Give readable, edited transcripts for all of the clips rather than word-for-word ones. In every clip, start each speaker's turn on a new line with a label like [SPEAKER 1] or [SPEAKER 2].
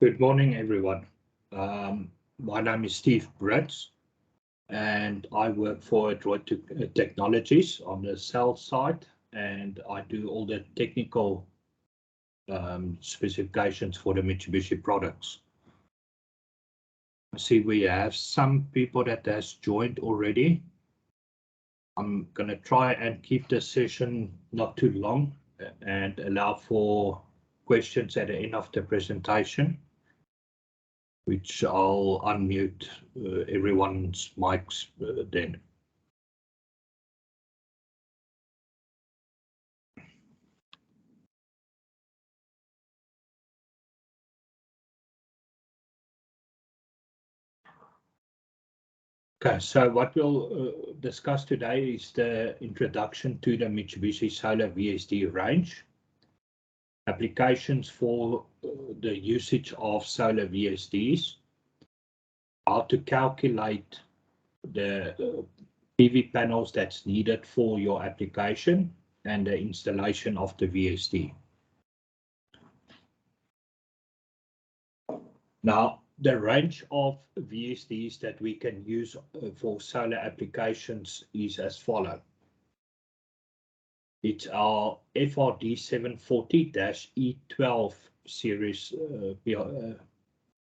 [SPEAKER 1] Good morning, everyone. My name is Steve Brits, and I work for Adroit Technologies on the sales side, and I do all the technical specifications for the Mitsubishi products. I see we have some people that has joined already. I'm going to try and keep the session not too long and allow for questions at the end of the presentation, which I'll unmute everyone's mics then. Okay, so what we'll discuss today is the introduction to the Mitsubishi Solar VSD range, applications for the usage of solar VSDs, how to calculate the PV panels that's needed for your application, and the installation of the VSD. Now, the range of VSDs that we can use for solar applications is as follows. It's our FRD 740-E12 series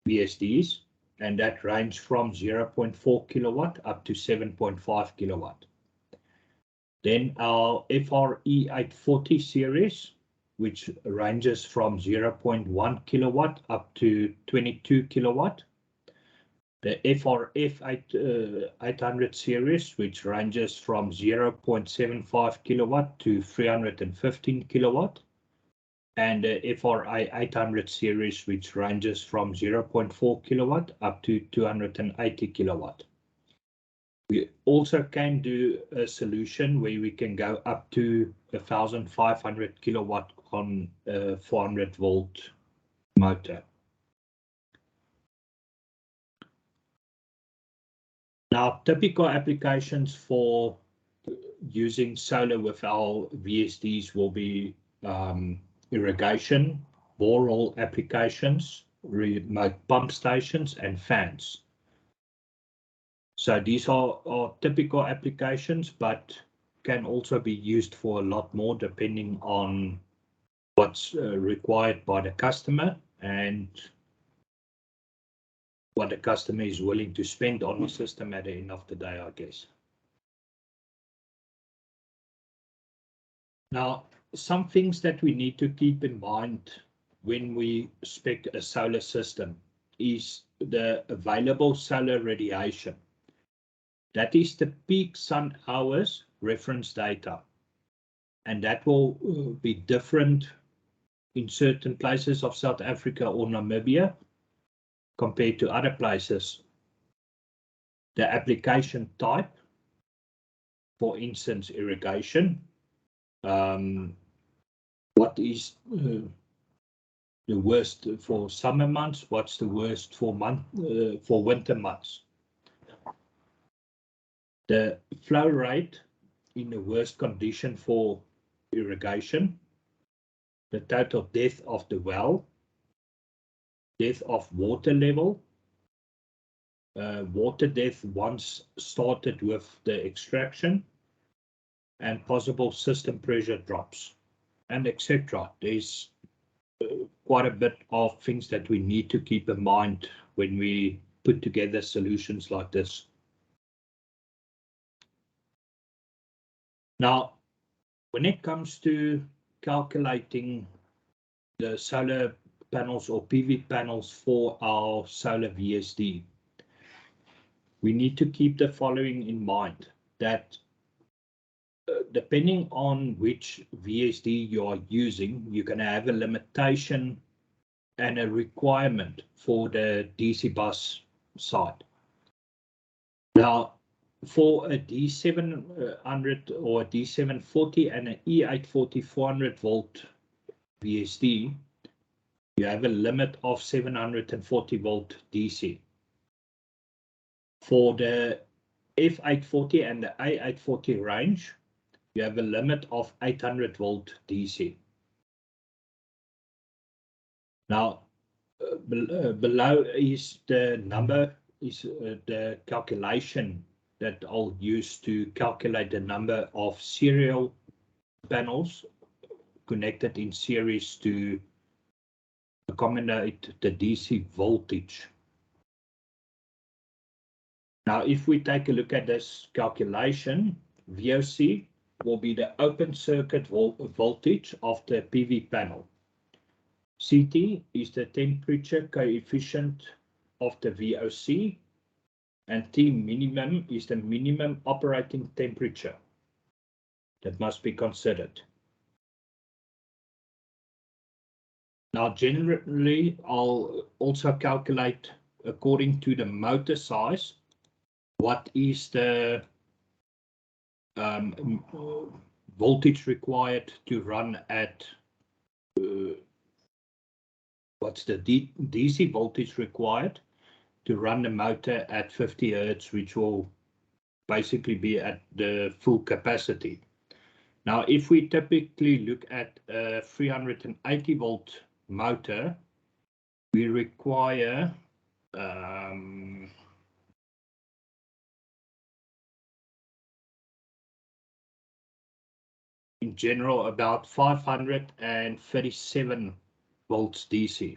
[SPEAKER 1] VSDs, and that range from 0.4 kilowatt up to 7.5 kilowatt. Then our FRE 840 series, which ranges from 0.1 kilowatt up to 22 kilowatt. The FRF 800 series, which ranges from 0.75 kilowatt to 315 kilowatt. And the FRI 800 series, which ranges from 0.4 kilowatt up to 280 kilowatt. We also can do a solution where we can go up to 1,500 kilowatt on a 400 volt motor. Now, typical applications for using solar with our VSDs will be irrigation, borehole applications, remote pump stations, and fans. So these are typical applications, but can also be used for a lot more depending on what's required by the customer and what the customer is willing to spend on the system at the end of the day, I guess. Now, some things that we need to keep in mind when we spec a solar system is the available solar radiation. That is the peak sun hours reference data, and that will be different in certain places of South Africa or Namibia compared to other places. The application type, for instance, irrigation, what is the worst for summer months, what's the worst for winter months. The flow rate in the worst condition for irrigation, the total depth of the well, depth of water level, water depth once started with the extraction, and possible system pressure drops, and etc. There's quite a bit of things that we need to keep in mind when we put together solutions like this. Now, when it comes to calculating the solar panels or PV panels for our solar VSD, we need to keep the following in mind, that depending on which VSD you are using, you're going to have a limitation and a requirement for the DC bus side. Now, for a D700 or a D740 and an E840 400 volt VSD, you have a limit of 740 volt DC. For the F840 and the A840 range, you have a limit of 800 volt DC. Now, below is the number, is the calculation that I'll use to calculate the number of serial panels connected in series to accommodate the DC voltage. Now, if we take a look at this calculation, VOC will be the open circuit voltage of the PV panel. CT is the temperature coefficient of the VOC, and T minimum is the minimum operating temperature that must be considered. Now, generally, I'll also calculate according to the motor size, what is the voltage required to run at, what's the DC voltage required to run the motor at 50 Hertz, which will basically be at the full capacity. Now, if we typically look at a 380 volt motor, we require in general about 537 volts DC.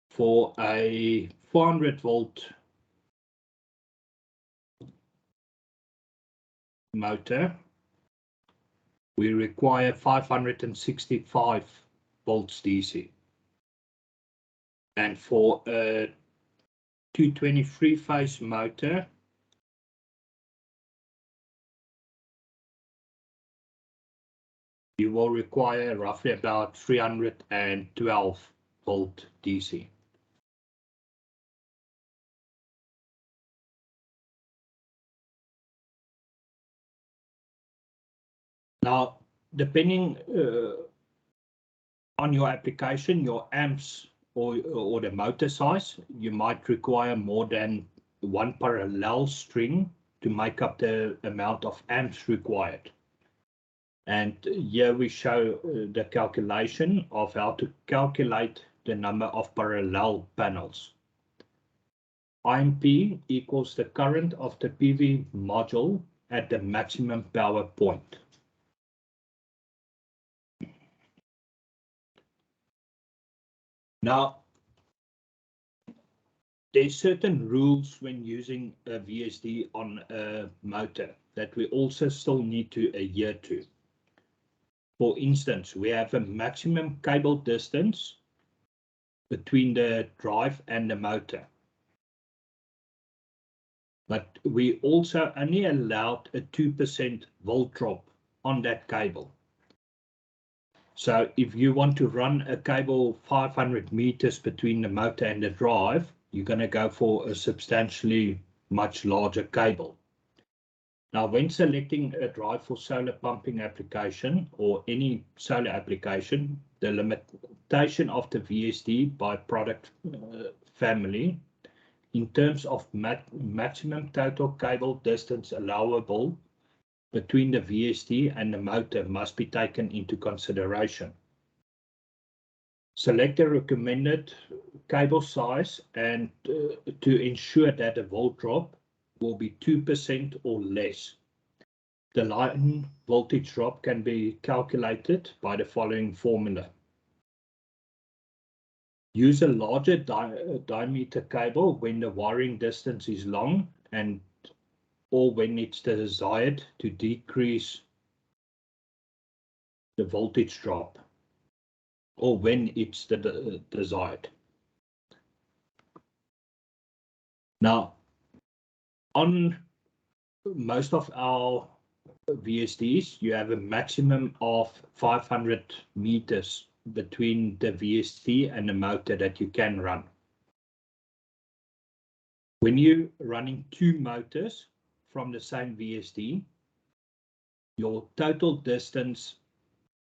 [SPEAKER 1] For a 400 volt motor, we require 565 volts DC. And for a 223 phase motor, you will require roughly about 312 volt DC. Now, depending on your application, your amps or the motor size, you might require more than one parallel string to make up the amount of amps required. And here we show the calculation of how to calculate the number of parallel panels. IMP equals the current of the PV module at the maximum power point. Now, there's certain rules when using a VSD on a motor that we also still need to adhere to. For instance, we have a maximum cable distance between the drive and the motor. But we also only allowed a 2% volt drop on that cable. So if you want to run a cable 500 meters between the motor and the drive, you're going to go for a substantially much larger cable. Now, when selecting a drive for solar pumping application or any solar application, the limitation of the VSD by product family in terms of maximum total cable distance allowable between the VSD and the motor must be taken into consideration. Select the recommended cable size and to ensure that the volt drop will be 2% or less. The line voltage drop can be calculated by the following formula. Use a larger diameter cable when the wiring distance is long and or when it's desired to decrease the voltage drop, or when it's desired. Now, on most of our VSDs, you have a maximum of 500 meters between the VSD and the motor that you can run. When you're running two motors from the same VSD, your total distance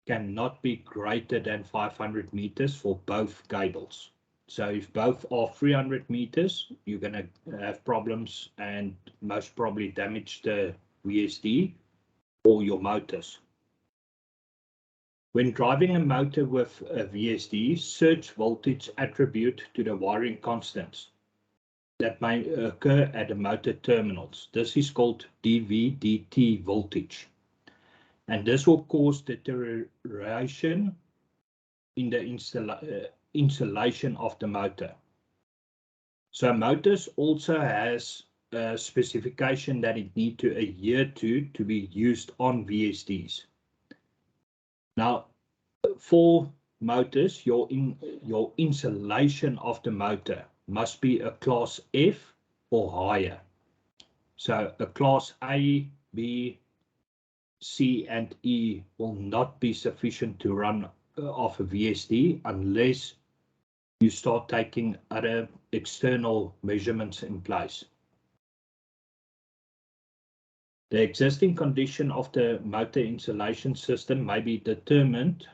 [SPEAKER 1] cannot be greater than 500 meters for both cables. So if both are 300 meters, you're going to have problems and most probably damage the VSD or your motors. When driving a motor with a VSD, surge voltage attribute to the wiring constants that may occur at the motor terminals. This is called dV/dt voltage. And this will cause deterioration in the insulation of the motor. So motors also has a specification that it need to adhere to be used on VSDs. Now, for motors, your insulation of the motor must be a class F or higher. So a class A, B, C, and E will not be sufficient to run off a VSD unless you start taking other external measurements in place. The existing condition of the motor insulation system may be determined,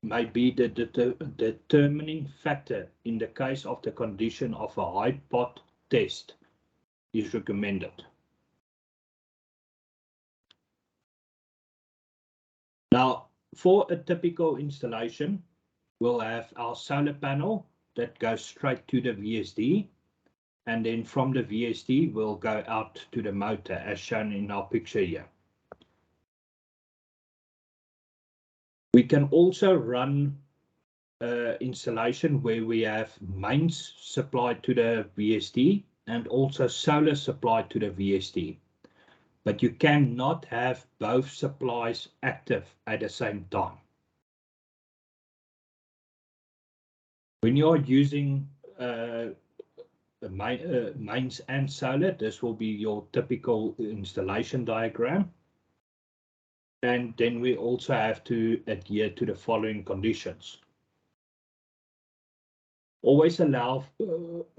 [SPEAKER 1] may be the determining factor in the case of the condition of a high pot test is recommended. Now, for a typical installation, we'll have our solar panel that goes straight to the VSD, and then from the VSD we'll go out to the motor as shown in our picture here. We can also run installation where we have mains supplied to the VSD and also solar supplied to the VSD. But you cannot have both supplies active at the same time. When you are using mains and solar, this will be your typical installation diagram. And then we also have to adhere to the following conditions. Always allow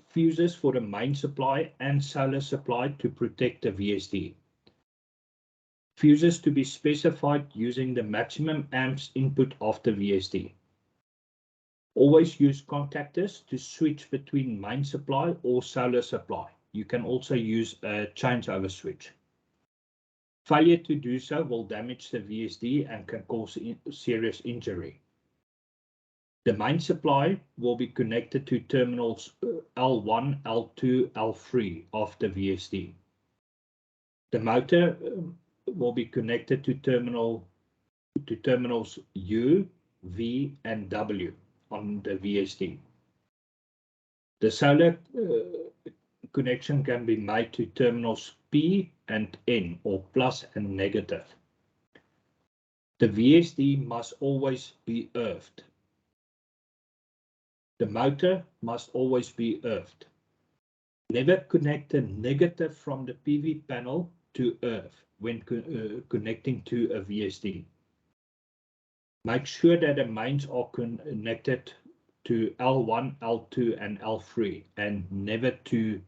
[SPEAKER 1] fuses for the main supply and solar supply to protect the VSD. Fuses to be specified using the maximum amps input of the VSD. Always use contactors to switch between main supply or solar supply. You can also use a changeover switch. Failure to do so will damage the VSD and can cause serious injury. The main supply will be connected to terminals L1, L2, L3 of the VSD. The motor will be connected to terminals U, V, and W on the VSD. The solar connection can be made to terminals P and N, or plus and negative. The VSD must always be earthed. The motor must always be earthed. Never connect a negative from the PV panel to earth when connecting to a VSD. Make sure that the mains are connected to L1, L2, and L3, and never to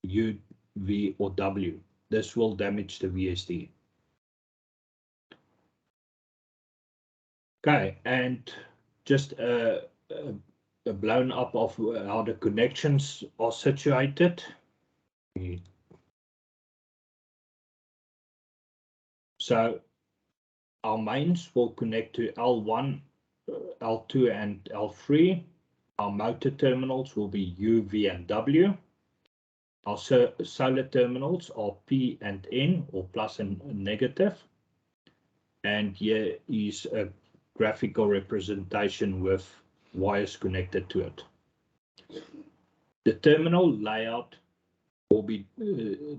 [SPEAKER 1] U, V, or W. This will damage the VSD. Okay, and just a blown up of how the connections are situated. So our mains will connect to L1, L2, and L3. Our motor terminals will be U, V, and W. Our solar terminals are P and N, or plus and negative. And here is a graphical representation with wires connected to it. The terminal layout will be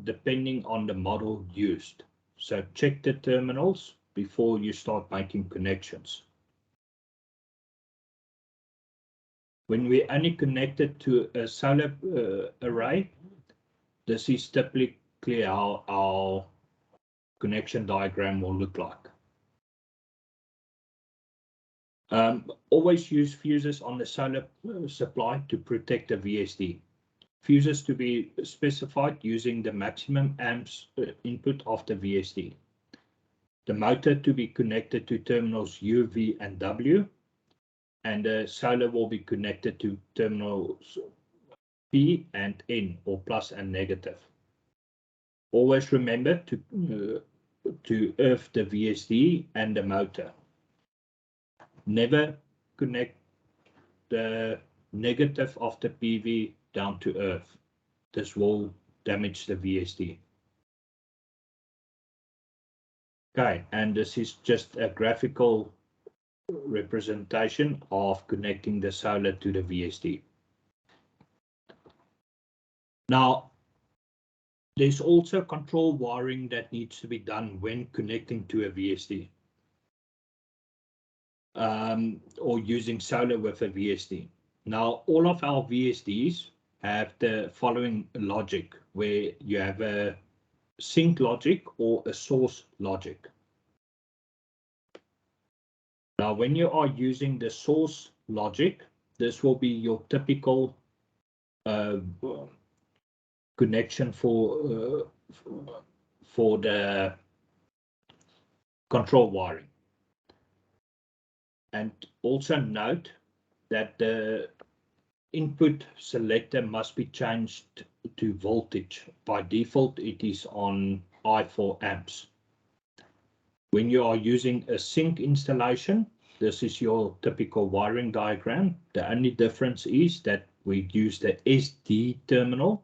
[SPEAKER 1] depending on the model used. So check the terminals before you start making connections. When we only connected to a solar array, this is typically how our connection diagram will look like. Always use fuses on the solar supply to protect the VSD. Fuses to be specified using the maximum amps input of the VSD. The motor to be connected to terminals U, V, and W. And the solar will be connected to terminals P and N, or plus and negative. Always remember to to earth the VSD and the motor. Never connect the negative of the PV down to earth. This will damage the VSD. Okay, and this is just a graphical representation of connecting the solar to the VSD. Now, there's also control wiring that needs to be done when connecting to a VSD or using solar with a VSD. Now, all of our VSDs have the following logic, where you have a sink logic or a source logic. Now, when you are using the source logic, this will be your typical connection for the control wiring. And also note that the input selector must be changed to voltage. By default, it is on I4 amps. When you are using a sink installation, this is your typical wiring diagram. The only difference is that we use the SD terminal,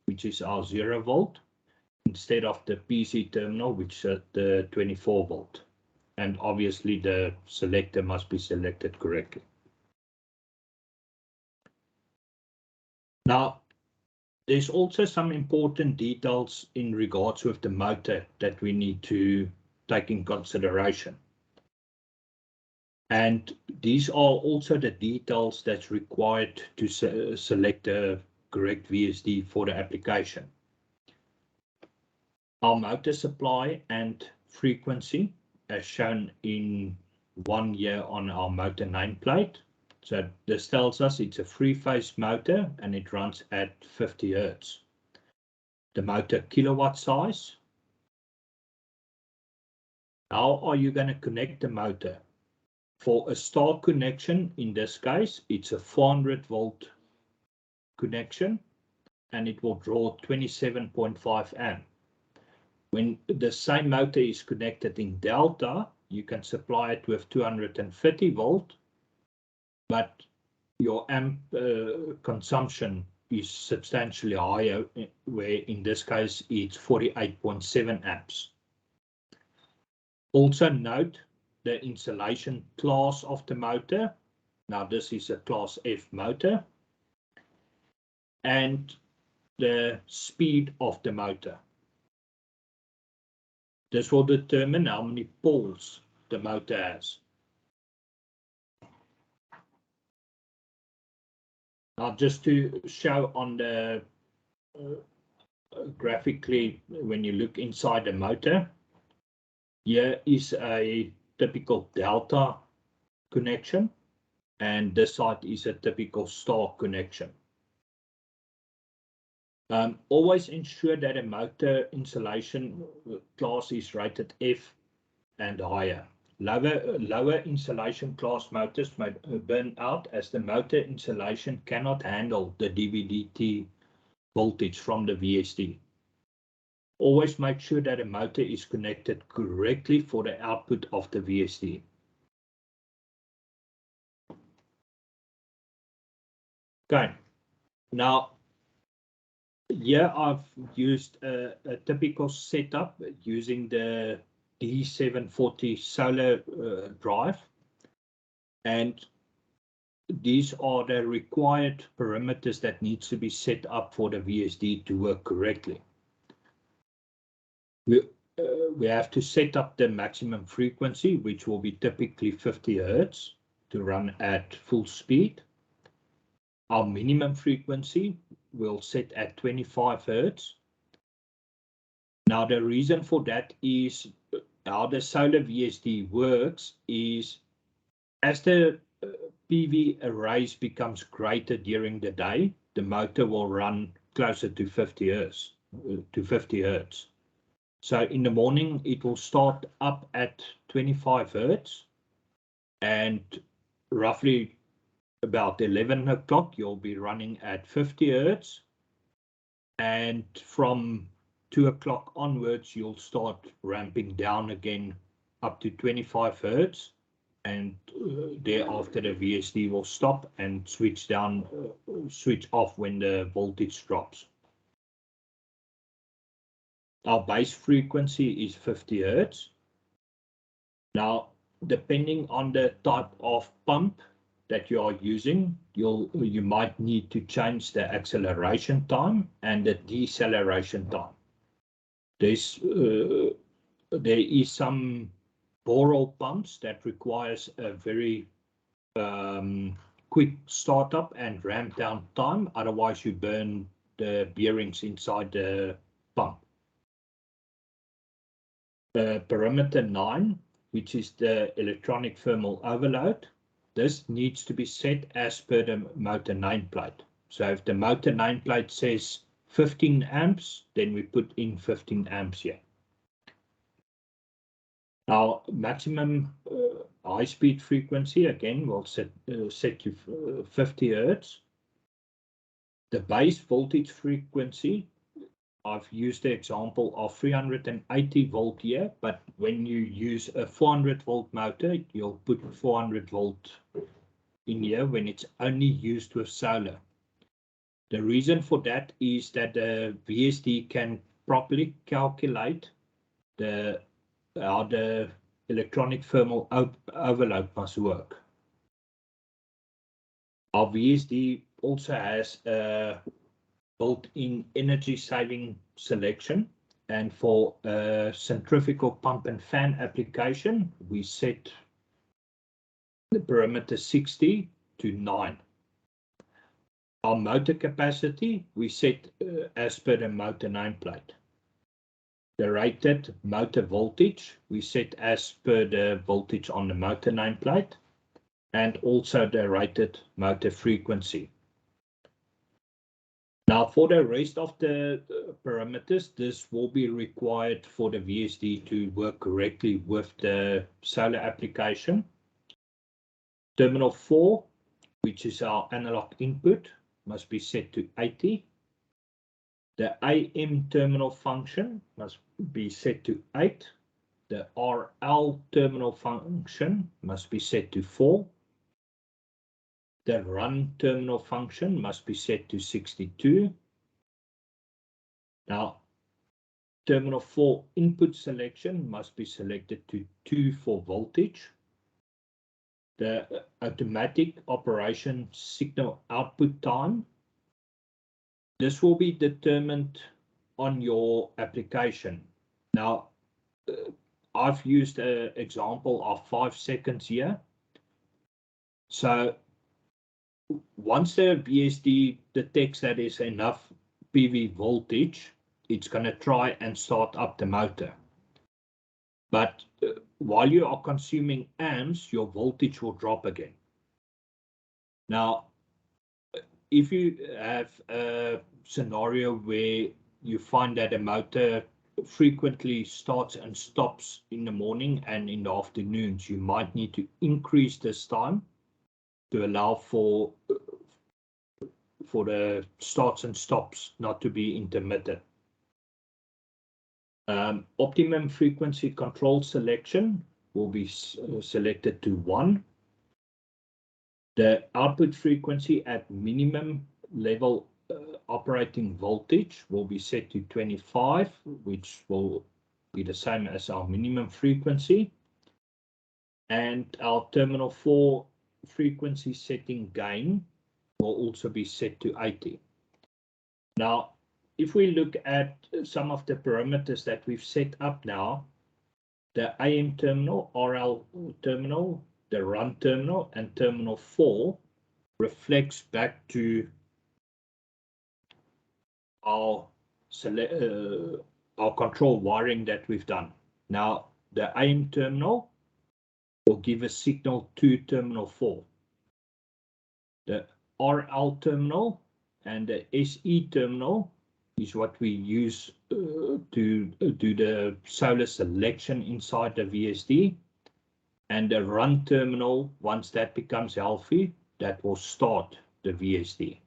[SPEAKER 1] which is our 0 volt, instead of the PC terminal, which is the 24 volt. And obviously the selector must be selected correctly. Now, there's also some important details in regards with the motor that we need to take in consideration. And these are also the details that's required to select the correct VSD for the application. Our motor supply and frequency, as shown in 1 year on our motor nameplate. So this tells us it's a 3-phase motor and it runs at 50 Hertz. The motor kilowatt size. How are you going to connect the motor? For a star connection, in this case, it's a 400 volt connection and it will draw 27.5 amp. When the same motor is connected in delta, you can supply it with 230 volt, but your amp consumption is substantially higher, where in this case it's 48.7 amps. Also note the insulation class of the motor. Now this is a class F motor. And the speed of the motor. This will determine how many poles the motor has. Now, just to show on the graphically, when you look inside the motor, here is a typical delta connection, and this side is a typical star connection. Always ensure that a motor insulation class is rated F and higher. Lower insulation class motors may burn out as the motor insulation cannot handle the DVDT voltage from the VSD. Always make sure that a motor is connected correctly for the output of the VSD. Okay, now here I've used a typical setup using the D740 solar drive, and these are the required parameters that needs to be set up for the VSD to work correctly. We have to set up the maximum frequency, which will be typically 50 Hertz to run at full speed. Our minimum frequency will set at 25 Hertz. Now, the reason for that is how the solar VSD works is as the PV arrays becomes greater during the day, the motor will run closer to 50 Hertz. So in the morning, it will start up at 25 Hertz, and roughly about 11 o'clock, you'll be running at 50 Hertz. And from 2 o'clock onwards, you'll start ramping down again up to 25 hertz, and thereafter the VSD will stop and switch off when the voltage drops. Our base frequency is 50 hertz. Now, depending on the type of pump that you are using, you might need to change the acceleration time and the deceleration time. There is some borehole pumps that requires a very quick startup and ramp down time, otherwise you burn the bearings inside the pump. Parameter 9, which is the electronic thermal overload, this needs to be set as per the motor nameplate. So if the motor nameplate says 15 amps, then we put in 15 amps here. Our maximum high-speed frequency, again, we'll set to 50 hertz. The base voltage frequency, I've used the example of 380 volt here, but when you use a 400 volt motor, you'll put 400 volt in here when it's only used with solar. The reason for that is that the VSD can properly calculate how the electronic thermal overload must work. Our VSD also has a built-in energy saving selection, and for a centrifugal pump and fan application, we set the parameter 60 to 9. Our motor capacity, we set as per the motor nameplate. The rated motor voltage, we set as per the voltage on the motor nameplate, and also the rated motor frequency. Now, for the rest of the parameters, this will be required for the VSD to work correctly with the solar application. Terminal 4, which is our analog input, must be set to 80. The AM terminal function must be set to 8. The RL terminal function must be set to 4. The run terminal function must be set to 62. Now, terminal 4 input selection must be selected to 2 for voltage. The automatic operation signal output time, this will be determined on your application. Now, I've used an example of 5 seconds here. So once the VSD detects that there's enough PV voltage, it's going to try and start up the motor. But while you are consuming amps, your voltage will drop again. Now, if you have a scenario where you find that a motor frequently starts and stops in the morning and in the afternoons, you might need to increase this time to allow for the starts and stops not to be intermittent. Optimum frequency control selection will be selected to 1. The output frequency at minimum level operating voltage will be set to 25, which will be the same as our minimum frequency. And our terminal 4 frequency setting gain will also be set to 80. Now, if we look at some of the parameters that we've set up now, the AM terminal, RL terminal, the run terminal, and terminal 4 reflects back to our control wiring that we've done. Now, the AM terminal will give a signal to terminal 4. The RL terminal and the SE terminal is what we use to do the solar selection inside the VSD. And the run terminal, once that becomes healthy, that will start the VSD.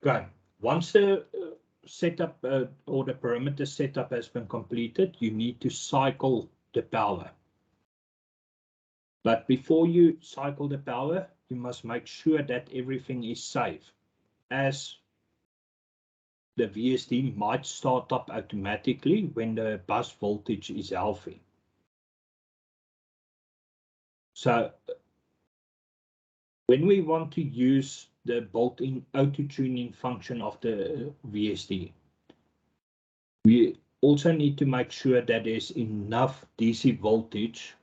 [SPEAKER 1] Okay. Once the setup or the perimeter setup has been completed, you need to cycle the power. But before you cycle the power, you must make sure that everything is safe, as the VSD might start up automatically when the bus voltage is healthy. So when we want to use the built-in auto-tuning function of the VSD, we also need to make sure that there's enough DC voltage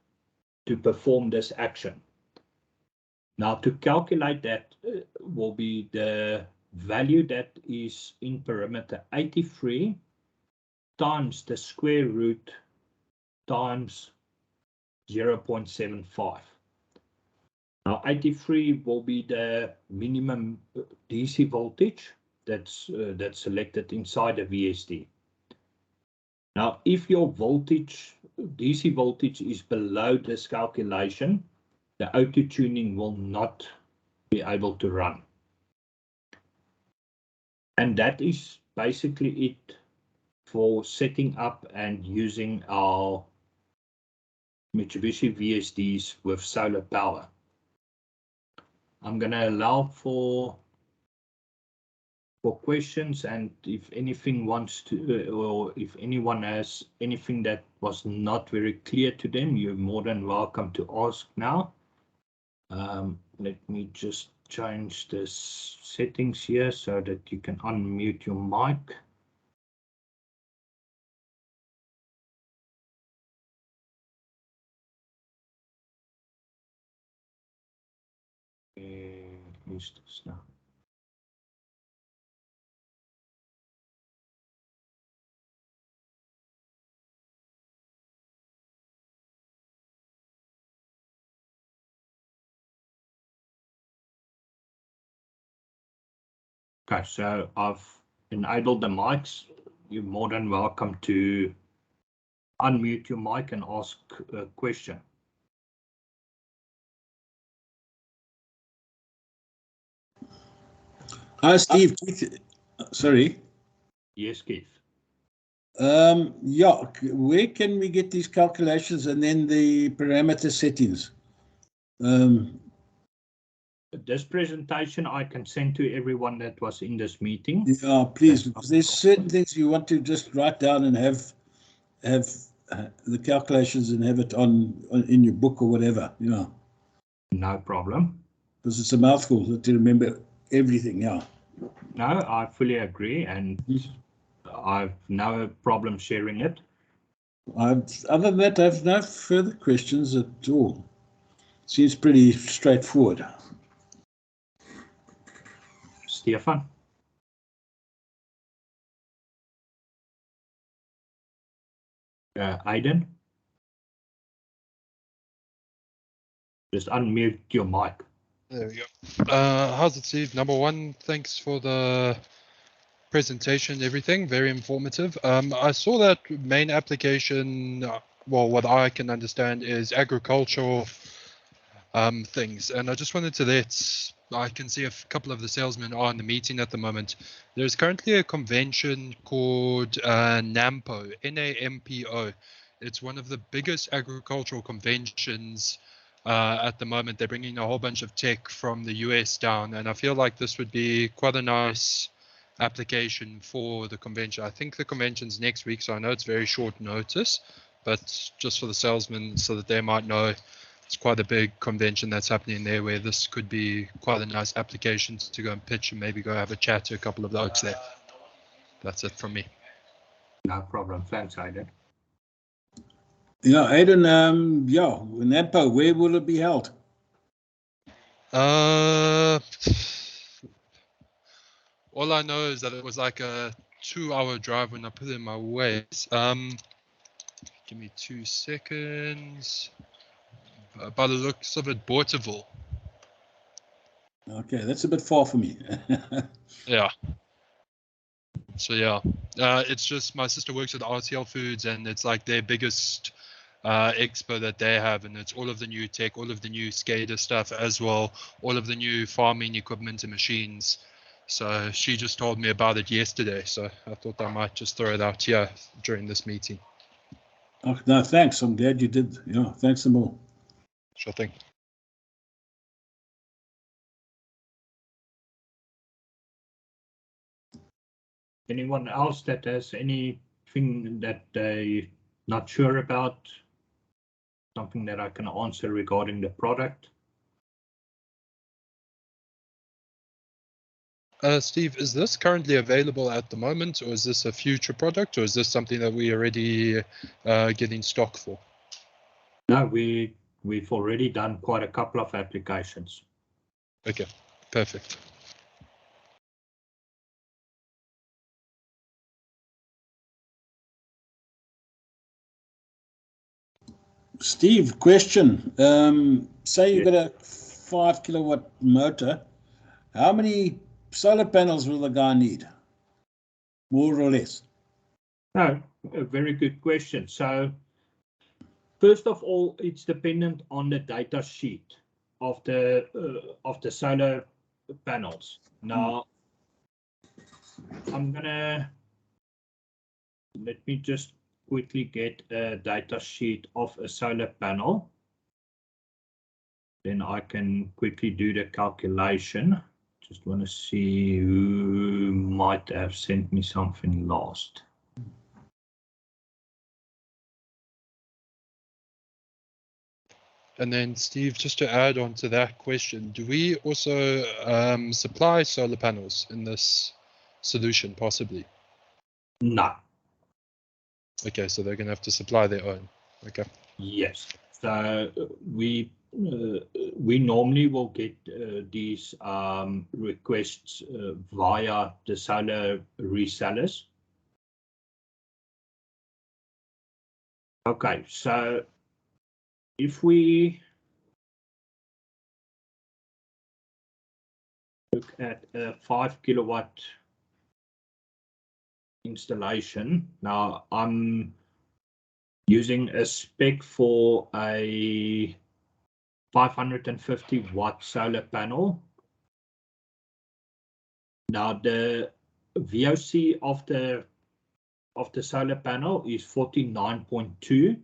[SPEAKER 1] to perform this action. Now, to calculate that will be the value that is in perimeter 83 times the square root times 0.75. Now, 83 will be the minimum DC voltage that's selected inside the VSD. Now, if your DC voltage is below this calculation, the auto-tuning will not be able to run. And that is basically it for setting up and using our Mitsubishi VSDs with solar power. I'm going to allow for questions, and if anything wants to, or if anyone has anything that was not very clear to them, you're more than welcome to ask now. Let me just change the settings here so that you can unmute your mic. Use this now. Okay, so I've enabled the mics. You're more than welcome to unmute your mic and ask a question.
[SPEAKER 2] Hi, Steve. Sorry.
[SPEAKER 1] Yes, Keith.
[SPEAKER 2] Yeah, where can we get these calculations and then the parameter settings?
[SPEAKER 1] This presentation I can send to everyone that was in this meeting.
[SPEAKER 2] Yeah, please, because there's certain things you want to just write down and have the calculations and have it on in your book or whatever, you know.
[SPEAKER 1] No problem.
[SPEAKER 2] Because it's a mouthful to remember everything, yeah.
[SPEAKER 1] No, I fully agree, and I've no problem sharing it.
[SPEAKER 2] Other than that, I have no further questions at all. Seems pretty straightforward.
[SPEAKER 1] Stefan? Aiden? Just unmute your mic.
[SPEAKER 3] There we go. How's it, Steve? Number one, thanks for the presentation, everything, very informative. I saw that main application, well, what I can understand is agricultural things, and I just wanted to I can see a couple of the salesmen are in the meeting at the moment. There's currently a convention called NAMPO, NAMPO. It's one of the biggest agricultural conventions at the moment. They're bringing a whole bunch of tech from the US down, and I feel like this would be quite a nice application for the convention. I think the convention's next week, so I know it's very short notice, but just for the salesmen so that they might know, it's quite a big convention that's happening there where this could be quite a nice application to go and pitch and maybe go have a chat to a couple of the oaks there. That's it from me.
[SPEAKER 1] No problem. Thanks, Aiden.
[SPEAKER 2] Yeah, Aiden, yeah, NAMPO, where will it be held?
[SPEAKER 3] All I know is that it was like a 2-hour drive when I put it in my Waze. Give me 2 seconds. By the looks of it, Bortaville.
[SPEAKER 2] Okay, that's a bit far for me.
[SPEAKER 3] Yeah. So yeah, it's just my sister works at RTL Foods, and it's like their biggest expo that they have, and it's all of the new tech, all of the new SCADA stuff as well, all of the new farming equipment and machines. So she just told me about it yesterday. So I thought I might just throw it out here during this meeting.
[SPEAKER 2] Oh, no, thanks. I'm glad you did. Yeah, thanks them all.
[SPEAKER 3] Sure thing.
[SPEAKER 1] Anyone else that has anything that they're not sure about? Something that I can answer regarding the product?
[SPEAKER 3] Steve, is this currently available at the moment, or is this a future product, or is this something that we already getting stock for?
[SPEAKER 1] No, we've already done quite a couple of applications.
[SPEAKER 3] Okay, perfect.
[SPEAKER 2] Steve, question. Say you've got a 5 kilowatt motor. How many solar panels will the guy need? More or less?
[SPEAKER 1] No, a very good question. So first of all, it's dependent on the data sheet of the solar panels. Now, let me just quickly get a data sheet of a solar panel. Then I can quickly do the calculation. Just want to see who might have sent me something last.
[SPEAKER 3] And then, Steve, just to add on to that question, do we also supply solar panels in this solution, possibly?
[SPEAKER 1] No.
[SPEAKER 3] Okay, so they're going to have to supply their own. Okay.
[SPEAKER 1] Yes. So we normally will get these requests via the solar resellers. Okay, so if we look at a 5 kilowatt installation, now I'm using a spec for a 550 watt solar panel. Now the VOC of the solar panel is 49.2.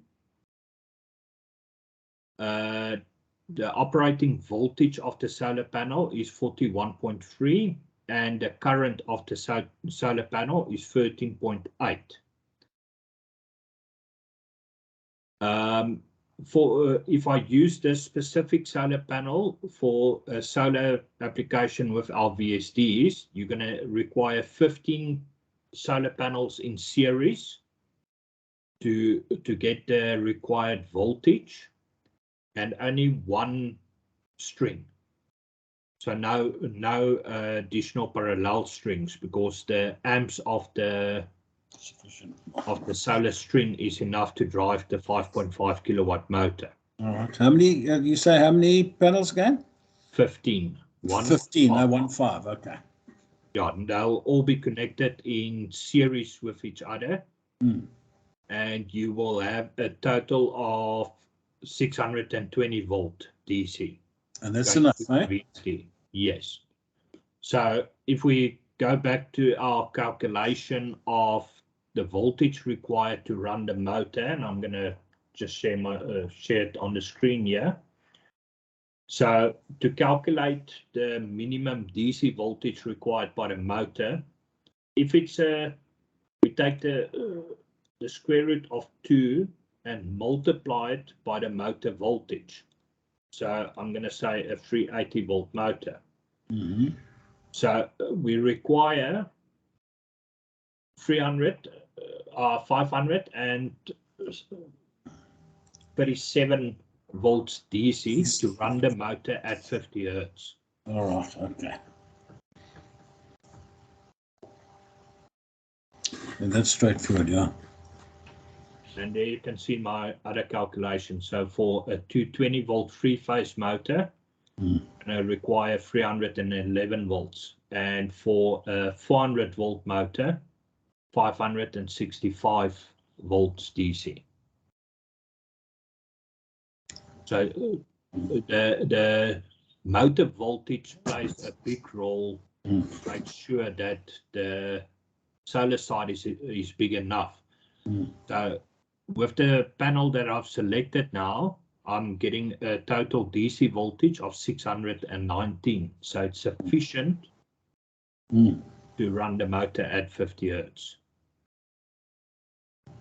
[SPEAKER 1] The operating voltage of the solar panel is 41.3, and the current of the solar panel is 13.8. If I use this specific solar panel for a solar application with our VSDs, you're going to require 15 solar panels in series to get the required voltage, and only one string. So no additional parallel strings, because the amps of the solar string is enough to drive the 5.5 kilowatt motor.
[SPEAKER 2] All right. How many, you say how many panels again?
[SPEAKER 1] 15.
[SPEAKER 2] 15, no, 1.5, okay.
[SPEAKER 1] Yeah, they'll all be connected in series with each other. And you will have a total of 620 volt DC.
[SPEAKER 2] And that's enough, right?
[SPEAKER 1] VSD. Yes. So if we go back to our calculation of the voltage required to run the motor, and I'm going to just share it on the screen here. So to calculate the minimum DC voltage required by the motor, if it's we take the square root of 2 and multiply it by the motor voltage. So I'm going to say a 380 volt motor. So we require 537 volts DC to run the motor at 50 hertz.
[SPEAKER 2] All right, okay. And that's straightforward, yeah.
[SPEAKER 1] And there you can see my other calculation. So for a 220 volt three phase motor, I require 311 volts. And for a 400 volt motor, 565 volts DC. So the motor voltage plays a big role make sure that the solar side is big enough. So with the panel that I've selected now, I'm getting a total DC voltage of 619. So it's sufficient to run the motor at 50 Hertz.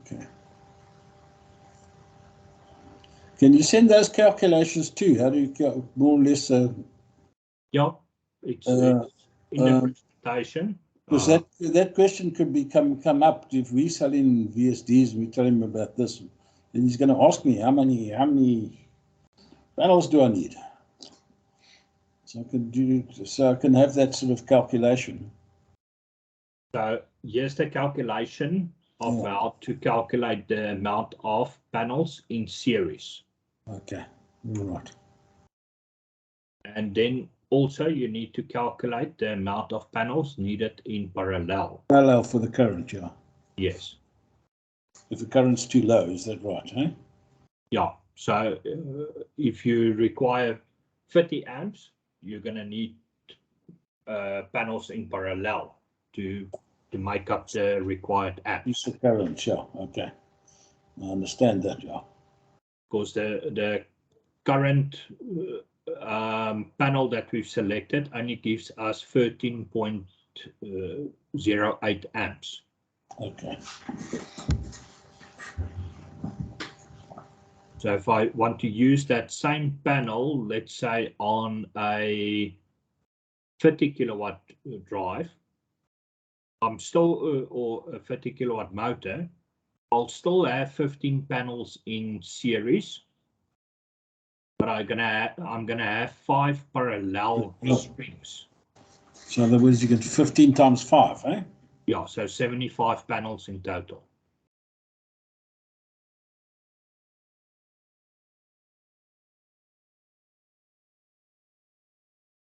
[SPEAKER 2] Okay. Can you send those calculations too? How do you more or less?
[SPEAKER 1] Yeah, it's in the presentation.
[SPEAKER 2] Because that question could come up if we sell in VSDs and we tell him about this, then he's going to ask me how many panels do I need? So I can have that sort of calculation.
[SPEAKER 1] So here's the calculation of how to calculate the amount of panels in series.
[SPEAKER 2] Okay, all right.
[SPEAKER 1] And then also you need to calculate the amount of panels needed in parallel.
[SPEAKER 2] Parallel for the current, yeah.
[SPEAKER 1] Yes.
[SPEAKER 2] If the current's too low, is that right, eh?
[SPEAKER 1] Yeah, so if you require 50 amps, you're going to need panels in parallel to make up the required amps.
[SPEAKER 2] Use the current, yeah, okay. I understand that, yeah.
[SPEAKER 1] Because the current panel that we've selected only gives us 13.08 amps.
[SPEAKER 2] Okay.
[SPEAKER 1] So if I want to use that same panel, let's say on a 50 kilowatt drive, I'm still, or a 50 kilowatt motor, I'll still have 15 panels in series, but I'm gonna have 5 parallel strings.
[SPEAKER 2] So in other words, you get 15 times 5, eh?
[SPEAKER 1] Yeah, so 75 panels in total.